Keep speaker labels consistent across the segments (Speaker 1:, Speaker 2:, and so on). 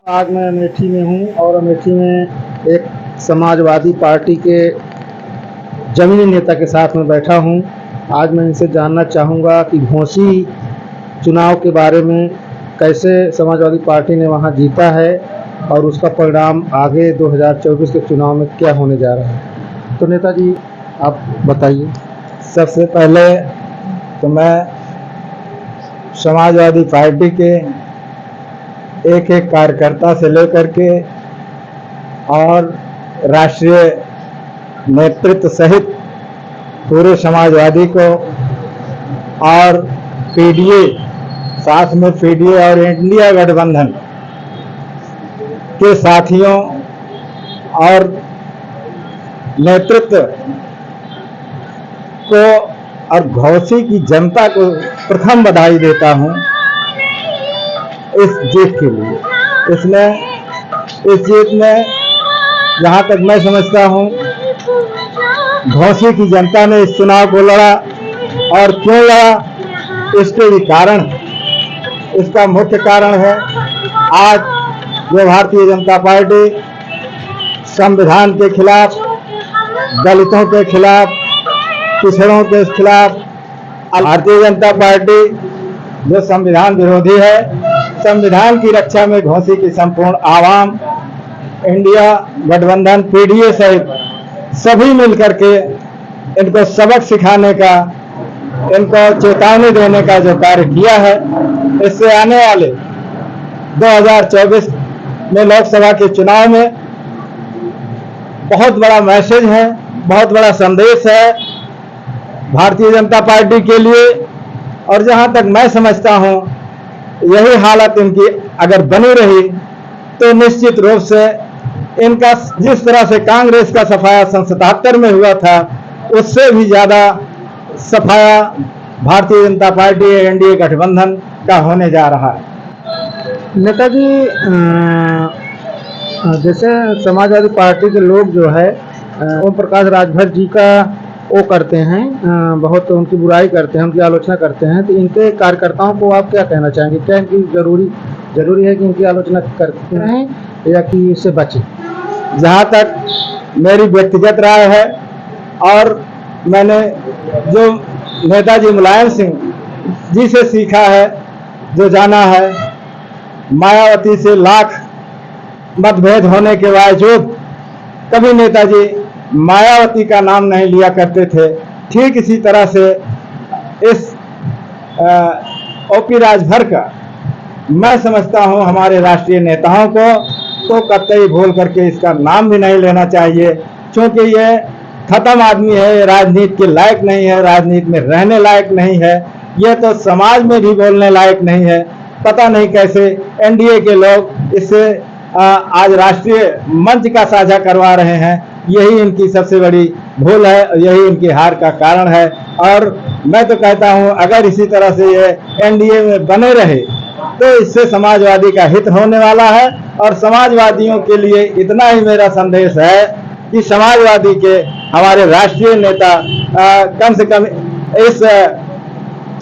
Speaker 1: आज मैं अमेठी में हूँ और अमेठी में एक समाजवादी पार्टी के जमीनी नेता के साथ में बैठा हूँ। आज मैं इनसे जानना चाहूँगा कि घोसी चुनाव के बारे में, कैसे समाजवादी पार्टी ने वहाँ जीता है और उसका परिणाम आगे 2024 के चुनाव में क्या होने जा रहा है। तो नेताजी आप बताइए।
Speaker 2: सबसे पहले तो मैं समाजवादी पार्टी के एक एक कार्यकर्ता से लेकर के और राष्ट्रीय नेतृत्व सहित पूरे समाजवादी को और पीडीए, साथ में पीडीए और इंडिया गठबंधन के साथियों और नेतृत्व को और घोसी की जनता को प्रथम बधाई देता हूं इस जीत के लिए। इस जीत में जहां तक मैं समझता हूं, घोसी की जनता ने इस चुनाव को लड़ा और क्यों लड़ा इसके भी कारण, इसका मुख्य कारण है आज जो भारतीय जनता पार्टी संविधान के खिलाफ, दलितों के खिलाफ, पिछड़ों के खिलाफ, भारतीय जनता पार्टी जो संविधान विरोधी है, संविधान की रक्षा में घोसी की संपूर्ण आवाम, इंडिया गठबंधन, पीडीए सहित सभी मिलकर के इनको सबक सिखाने का, इनको चेतावनी देने का जो कार्य किया है, इससे आने वाले 2024 में लोकसभा के चुनाव में बहुत बड़ा मैसेज है, बहुत बड़ा संदेश है भारतीय जनता पार्टी के लिए। और जहां तक मैं समझता हूं, यही हालत इनकी अगर बनी रही तो निश्चित रूप से इनका जिस तरह से कांग्रेस का सफाया सन 77 में हुआ था, उससे भी ज्यादा सफाया भारतीय जनता पार्टी एनडीए गठबंधन का होने जा रहा है।
Speaker 1: नेताजी, जैसे समाजवादी पार्टी के लोग जो है ओम प्रकाश राजभर जी का वो करते हैं, बहुत उनकी बुराई करते हैं, उनकी आलोचना करते हैं, तो इनके कार्यकर्ताओं को आप क्या कहना चाहेंगे? क्या इनकी जरूरी है कि इनकी आलोचना करते हैं या कि इससे बचें?
Speaker 2: जहाँ तक मेरी व्यक्तिगत राय है और मैंने जो नेताजी मुलायम सिंह जी से सीखा है, जो जाना है, मायावती से लाख मतभेद होने के बावजूद कभी नेताजी मायावती का नाम नहीं लिया करते थे। ठीक इसी तरह से इस ओपी राजभर का मैं समझता हूं हमारे राष्ट्रीय नेताओं को तो कतई भूल करके इसका नाम भी नहीं लेना चाहिए, क्योंकि ये खत्म आदमी है, राजनीति के लायक नहीं है, राजनीति में रहने लायक नहीं है, ये तो समाज में भी बोलने लायक नहीं है। पता नहीं कैसे एनडीए के लोग इससे आज राष्ट्रीय मंच का साझा करवा रहे हैं। यही इनकी सबसे बड़ी भूल है, यही इनकी हार का कारण है। और मैं तो कहता हूं अगर इसी तरह से ये एनडीए में बने रहे तो इससे समाजवादी का हित होने वाला है। और समाजवादियों के लिए इतना ही मेरा संदेश है कि समाजवादी के हमारे राष्ट्रीय नेता कम से कम इस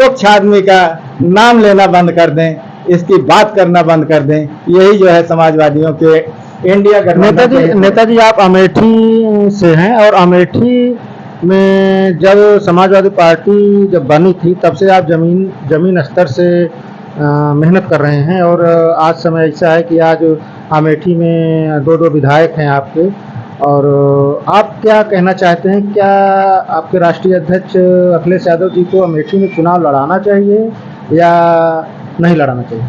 Speaker 2: तुच्छ आदमी का नाम लेना बंद कर दें, इसकी बात करना बंद कर दें। यही जो है समाजवादियों के इंडिया गठबंधन।
Speaker 1: नेताजी आप अमेठी से हैं और अमेठी में जब समाजवादी पार्टी जब बनी थी तब से आप जमीन स्तर से मेहनत कर रहे हैं और आज समय ऐसा है कि आज अमेठी में 2 विधायक हैं आपके। और आप क्या कहना चाहते हैं, क्या आपके राष्ट्रीय अध्यक्ष अखिलेश यादव जी को अमेठी में चुनाव लड़ाना चाहिए या नहीं लड़ाना चाहिए?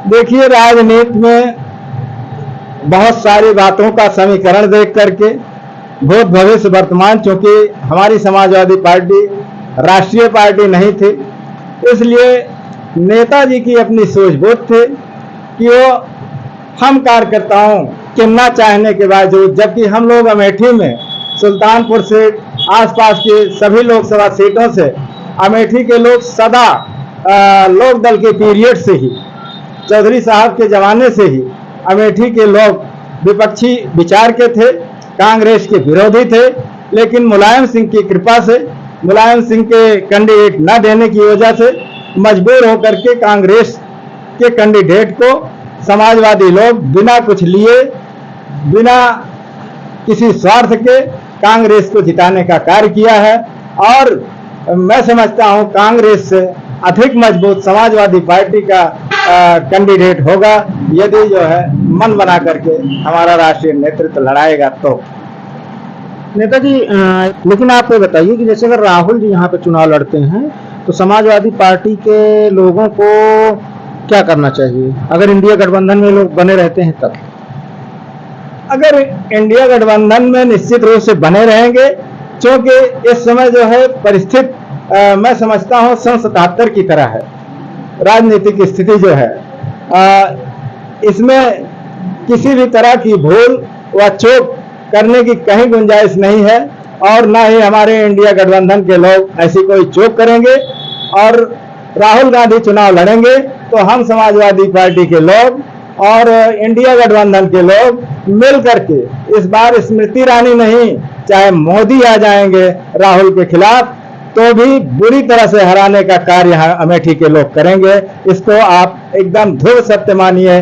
Speaker 2: देखिए, राजनीति में बहुत सारी बातों का समीकरण देख करके भूत भविष्य वर्तमान, चूंकि हमारी समाजवादी पार्टी राष्ट्रीय पार्टी नहीं थी, इसलिए नेताजी की अपनी सूझबूझ थी कि वो हम कार्यकर्ताओं चुनना चाहने के बावजूद, जबकि हम लोग अमेठी में सुल्तानपुर से आसपास के सभी लोकसभा सीटों से अमेठी के लोग सदा लोक दल के पीरियड से ही, चौधरी साहब के जमाने से ही अमेठी के लोग विपक्षी विचार के थे, कांग्रेस के विरोधी थे। लेकिन मुलायम सिंह की कृपा से, मुलायम सिंह के कैंडिडेट न देने की वजह से मजबूर होकर के कांग्रेस के कैंडिडेट को समाजवादी लोग बिना कुछ लिए, बिना किसी स्वार्थ के कांग्रेस को जिताने का कार्य किया है। और मैं समझता हूं कांग्रेस से अधिक मजबूत समाजवादी पार्टी का कैंडिडेट होगा, यदि जो है मन बना करके हमारा राष्ट्रीय नेतृत्व लड़ाएगा तो।
Speaker 1: नेताजी, लेकिन आप ये बताइए कि जैसे अगर राहुल जी यहाँ पे चुनाव लड़ते हैं तो समाजवादी पार्टी के लोगों को क्या करना चाहिए अगर इंडिया गठबंधन में लोग बने रहते हैं तब?
Speaker 2: अगर इंडिया गठबंधन में निश्चित रूप से बने रहेंगे, क्योंकि इस समय जो है परिस्थिति मैं समझता हूं सन 77 की तरह है। राजनीतिक स्थिति जो है इसमें किसी भी तरह की भूल व चूक करने की कहीं गुंजाइश नहीं है, और न ही हमारे इंडिया गठबंधन के लोग ऐसी कोई चूक करेंगे। और राहुल गांधी चुनाव लड़ेंगे तो हम समाजवादी पार्टी के लोग और इंडिया गठबंधन के लोग मिल करके इस बार स्मृति ईरानी नहीं, चाहे मोदी आ जाएंगे राहुल के खिलाफ, तो भी बुरी तरह से हराने का कार्य यहाँ अमेठी के लोग करेंगे। इसको आप एकदम ध्रुव सत्य मानिए,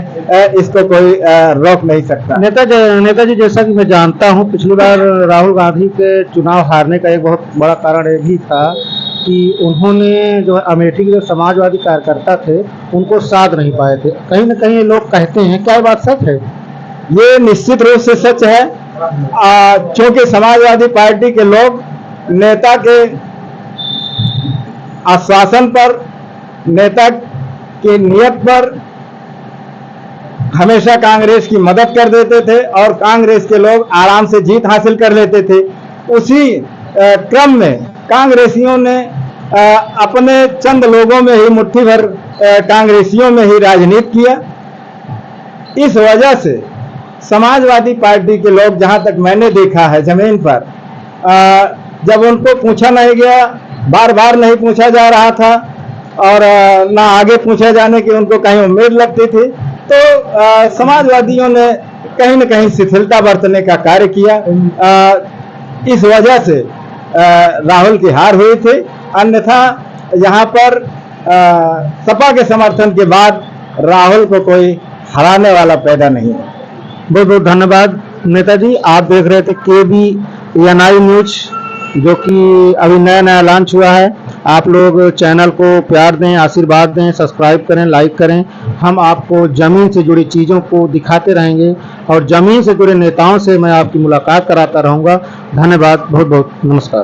Speaker 2: इसको कोई रोक नहीं सकता।
Speaker 1: नेताजी, जैसा कि मैं जानता हूं, पिछली बार राहुल गांधी के चुनाव हारने का एक बहुत बड़ा कारण ये भी था कि उन्होंने जो अमेठी के जो समाजवादी कार्यकर्ता थे उनको साध नहीं पाए थे। कहीं न कहीं लोग कहते हैं, क्या ये बात सच है?
Speaker 2: ये निश्चित रूप से सच है, क्योंकि समाजवादी पार्टी के लोग नेता के आश्वासन पर, नेता की नियत पर हमेशा कांग्रेस की मदद कर देते थे और कांग्रेस के लोग आराम से जीत हासिल कर लेते थे। उसी क्रम में कांग्रेसियों ने अपने चंद लोगों में ही, मुट्ठी भर कांग्रेसियों में ही राजनीति किया। इस वजह से समाजवादी पार्टी के लोग, जहां तक मैंने देखा है जमीन पर, जब उनको पूछा नहीं गया, बार बार नहीं पूछा जा रहा था और ना आगे पूछे जाने की उनको कहीं उम्मीद लगती थी, तो समाजवादियों ने कहीं न कहीं शिथिलता बरतने का कार्य किया। इस वजह से राहुल की हार हुई थी। अन्यथा यहाँ पर सपा के समर्थन के बाद राहुल को कोई हराने वाला पैदा नहीं है।
Speaker 1: बहुत बहुत धन्यवाद नेताजी। आप देख रहे थे KBNI न्यूज, जो कि अभी नया लॉन्च हुआ है। आप लोग चैनल को प्यार दें, आशीर्वाद दें, सब्सक्राइब करें, लाइक करें। हम आपको जमीन से जुड़ी चीज़ों को दिखाते रहेंगे और जमीन से जुड़े नेताओं से मैं आपकी मुलाकात कराता रहूँगा। धन्यवाद, बहुत बहुत नमस्कार।